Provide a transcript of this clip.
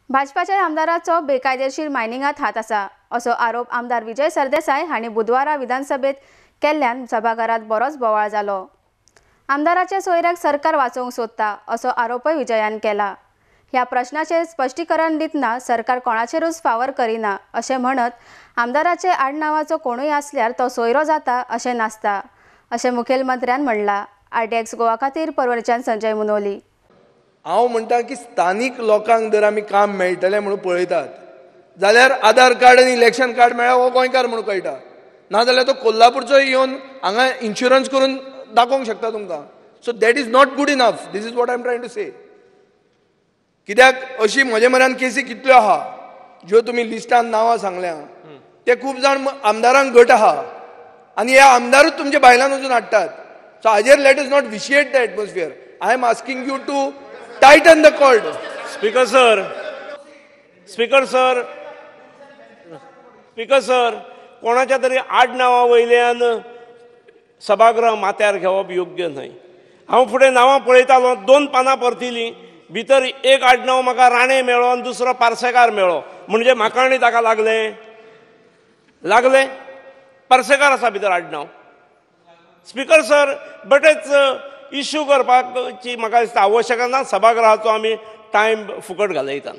भाजपाच्या आमदाराचो बेकायदेशीर मायनिंगात हात आसा असो आरोप आमदार विजय सरदेसाय हांणी बुधवारा विधानसभेत केल्ल्यान सभाघरात बरोच बोवाळ जालो। आमदाराचे सोयऱ्याक सरकार वाचोवंक सोदता असो आरोपय विजयान केला। ह्या प्रश्नाचे स्पष्टीकरण दितना सरकार कोणाचेरूच फावर करिना अशें म्हणत आमदाराचे आडनावाचो कोणूय आसल्यार तो सोयरो जाता अशें नासता अशें मुखेलमंत्र्यान म्हणला। RTX गोवा खातीर परवरीच्यान संजय मुनोली। हांव म्हणटा की स्थानीक लोकांक जर आमी काम मेळटलें म्हणून पळयतात जाल्यार आधार कार्ड आनी इलेक्शन कार्ड मेळ्ळ्यार हो गोंयकार म्हणून कळटा, नाजाल्यार तो कोल्हापूरचो येवन हांगा इन्शुरन्स करून दाखोवंक शकता तुमकां। So that is not good enough. This is what I am trying to say. कित्याक अशी म्हजे म्हऱ्यान केसी कितल्यो आहा ज्यो तुमी लिस्टान नांवां सांगल्या, ते खूब जाण आमदारांक गट आहा आनी हे आमदारूच तुमच्या बायलांक वचून हाडटात। सो हाजेर let is not vitiate the atmosphere. I am asking you to tighten the cord. Speaker sir, कोणाच्या तरी आडनावा वयल्यान सभागृह माथ्यार घेवप योग्य न्हय। हांव फुडें नांवां पळयतालो, 2 पानां परतिलीं, भितर एक आडनाव म्हाका राणे मेळ्ळो आनी दुसरो पार्सेकार मेळ्ळो, म्हणजे म्हाका आनी ताका लागले पार्सेकार आसा भितर आडनाव। स्पीकर सर, बटेच इश्यू करपाची म्हाका दिसता आवश्यकता ना, सभागृहाचो आमी टायम फुकट घालयता।